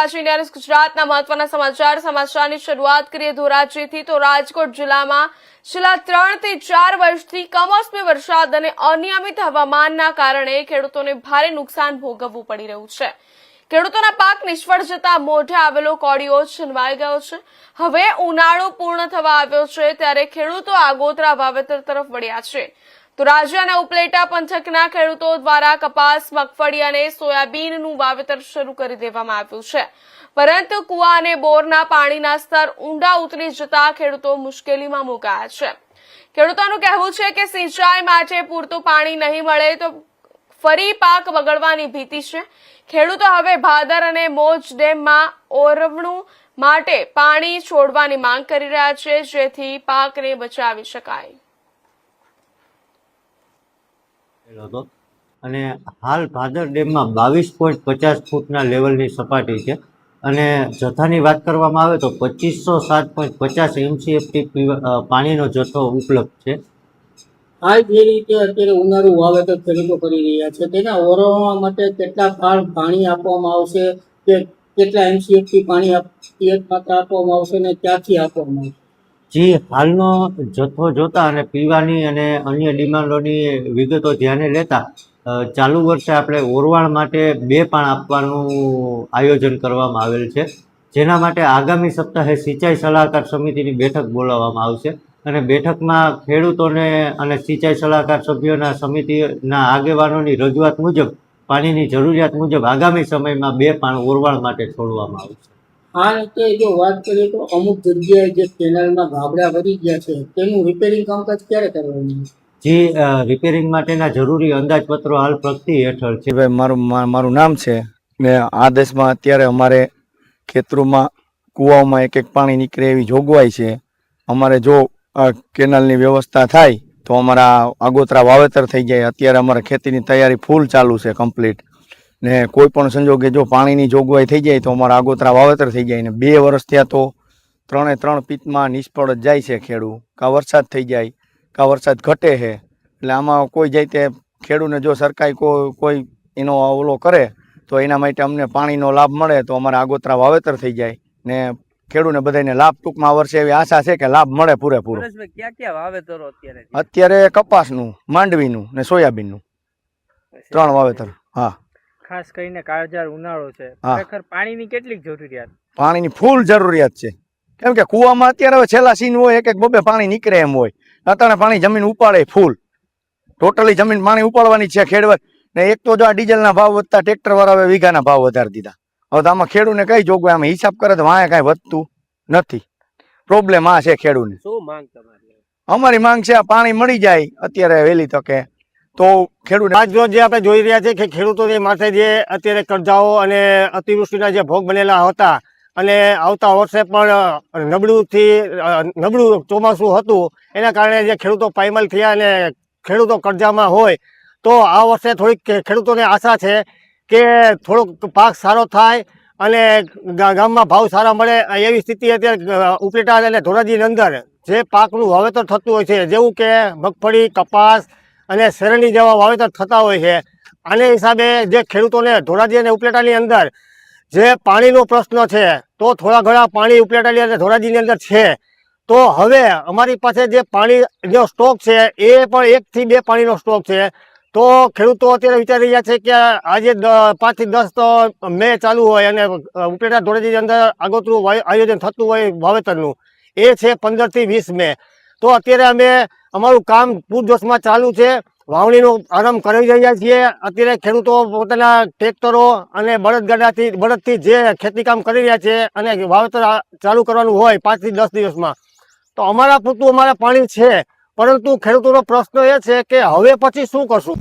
રહ્યા છે India news ગુજરાતના મહત્વના સમાચારની શરૂઆત કરીએ ધોરાજીથી। તો રાજકોટ જિલ્લામાં છેલ્લા 3 થી 4 વર્ષથી કમોસમી વરસાદ અને અનિયમિત હવામાનના કારણે ખેડૂતોને ભારે નુકસાન ભોગવવું પડી રહ્યું છે। ખેડૂતોના પાક નિષ્ફળ જતા મોઢે આવેલો કોળિયો છીનવાઈ ગયો છે। હવે ઉનાળો પૂર્ણ થવા આવ્યો છે ત્યારે ખેડૂતો આગોતરા વાવેતર તરફ વળ્યા છે। તો રાજ્ય અને ઉપલેટા પંથકના ખેડૂતો દ્વારા કપાસ, મગફળી અને સોયાબીનનું વાવેતર શરૂ કરી દેવામાં આવ્યું છે, પરંતુ કુવા અને બોરના પાણીના સ્તર ઊંડા ઉતરી જતા ખેડૂતો મુશ્કેલીમાં મુકાયા છે। ખેડૂતોનું કહેવું છે કે સિંચાઈ માટે પૂરતું પાણી નહીં મળે તો ફરી પાક બગડવાની ભીતિ છે। ખેડૂતો હવે ભાદર અને મોજ ડેમમાં ઓરવણું માટે પાણી છોડવાની માંગ કરી રહ્યા છે, જેથી પાકને બચાવી શકાય। અને હાલ ભાદર ડેમમાં 22.50 ફૂટના લેવલની સપાટી છે અને જથ્થાની વાત કરવામાં આવે તો 2507.50 MCFT પાણીનો જથ્થો ઉપલબ્ધ છે। હાલ જે રીતે અત્યારે ઉનાળુ વાવેતર ખેડૂતો કરી રહ્યા છે તેના ઓરવવા માટે કેટલા પાણી આપવામાં આવશે કે કેટલા MCFT પાણી આપવામાં આવશે અને ક્યાંથી આપવામાં આવશે? જી, હાલનો જથ્થો જોતા અને પીવાની અને અન્ય ડિમાન્ડોની વિગતો ધ્યાને લેતા ચાલુ વર્ષે આપણે ઓરવાણ માટે 2 પાણ આપવાનું આયોજન કરવામાં આવેલ છે, જેના માટે આગામી સપ્તાહે સિંચાઈ સલાહકાર સમિતિની બેઠક બોલાવવામાં આવશે અને બેઠકમાં ખેડૂતોને અને સિંચાઈ સલાહકાર સભ્યોના સમિતિના આગેવાનોની રજૂઆત મુજબ પાણીની જરૂરિયાત મુજબ આગામી સમયમાં 2 પાણ ઓરવાણ માટે છોડવામાં આવશે। આ રીતે જો વાત કરીએ તો અમુક જગ્યાએ જે કેનાલમાં ગાબડા ભરી ગયા છે તેનું રિપેરિંગ કામકાજ ક્યારે કરવાનું? જી, રિપેરિંગ માટેના જરૂરી અંદાજપત્રો હાલ પ્રગતિ હેઠળ છે। ભાઈ, મારું નામ છે ને આ દેશમાં અત્યારે અમારે ખેતરોમાં કૂવાઓમાં એક પાણી નીકળે એવી જોગવાઈ છે। અમારે જો કેનાલની વ્યવસ્થા થાય તો અમારા આગોતરા વાવેતર થઈ જાય। અત્યારે અમારે ખેતીની તૈયારી ફૂલ ચાલુ છે, કમ્પ્લીટ, ને કોઈ પણ સંજોગે જો પાણીની જોગવાઈ થઈ જાય તો અમારા આગોતરા વાવેતર થઈ જાય। ને 2 વર્ષ થયા તો 3 પિત્તમાં નિષ્ફળ જ જાય છે ખેડૂત। કાં વરસાદ થઈ જાય કાં વરસાદ ઘટે છે, એટલે આમાં કોઈ જાય તે ખેડૂતને જો સરકારી કોઈ એનો ઓલો કરે તો એના માટે અમને પાણીનો લાભ મળે તો અમારા આગોતરા વાવેતર થઈ જાય ને ખેડૂતને બધાને લાભ ટૂંકમાં વર્ષે એવી આશા છે કે લાભ મળે પૂરેપૂરો। ક્યાં વાવેતરો અત્યારે કપાસનું, માંડવીનું ને સોયાબીનનું 3 વાવેતર। હા, ખાસ કરીને કાળઝાળ ઉનાળો છે, ખરેખર પાણીની કેટલીક જરૂરિયાત? પાણીની ફૂલ જરૂરિયાત છે, કેમ કે કુવામાં અત્યારે હવે છેલ્લા સીન હોય 1-2 પાણી નીકળે એમ હોય, અત્યારે પાણી જમીન ઉપાડે ફૂલ, ટોટલી જમીન પાણી ઉપાડવાની છે ખેડવત ને। એક તો જો આ ડીઝલના ભાવ વધતા ટ્રેક્ટર વાળા હવે વીઘાના ભાવ વધારી દીધા। હવે તો આમાં ખેડૂતને કઈ જોગવાઈ, આમાં હિસાબ કરે તો વાંહે કાંઈ વધતું નથી। પ્રોબ્લેમ આ છે ખેડૂતને। શું માંગ તમારી? અમારી માંગ છે આ પાણી મળી જાય અત્યારે વહેલી તકે તો ખેડૂત। આજ રોજ જે આપણે જોઈ રહ્યા છે કે ખેડૂતોને માથે જે અત્યારે કરજાઓ અને અતિવૃષ્ટિના જે ભોગ બનેલા હતા અને આવતા વર્ષે પણ નબળું ચોમાસું હતું, એના કારણે જે ખેડૂતો પાયમાલ થયા અને ખેડૂતો કરજામાં હોય, તો આ વર્ષે થોડીક ખેડૂતોને આશા છે કે થોડોક પાક સારો થાય અને ગામમાં ભાવ સારા મળે એવી સ્થિતિ અત્યારે ઉપલેટા અને ધોરાજીની અંદર જે પાકનું વાવેતર થતું હોય છે, જેવું કે મગફળી, કપાસ અને શેરડી જેવા વાવેતર થતા હોય છે, આને હિસાબે જે ખેડૂતોને ધોરાજી અને ઉપલેટાની અંદર જે પાણીનો પ્રશ્ન છે તો થોડા ઘણા પાણી ઉપલેટાની અને ધોરાજીની અંદર છે, તો હવે અમારી પાસે જે પાણીનો સ્ટોક છે એ પણ 1 થી 2 પાણીનો સ્ટોક છે। તો ખેડૂતો અત્યારે વિચારી રહ્યા છે કે આજે 5 થી 10 મે ચાલુ હોય અને ઉપલેટા ધોરાજીની અંદર આગોતરું આયોજન થતું હોય વાવેતરનું, એ છે 15 થી 20 મે। તો અત્યારે અમે અમારું કામ પૂરજોશમાં ચાલુ છે, વાવણીનો આરંભ કરી રહ્યા છીએ। અત્યારે ખેડૂતો પોતાના ટ્રેક્ટરો અને બળદથી જે ખેતી કામ કરી રહ્યા છે અને વાવેતર ચાલુ કરવાનું હોય 5 થી 10 દિવસમાં, તો અમારા પૂરતું અમારે પાણી છે, પરંતુ ખેડૂતોનો પ્રશ્ન એ છે કે હવે પછી શું કરશું?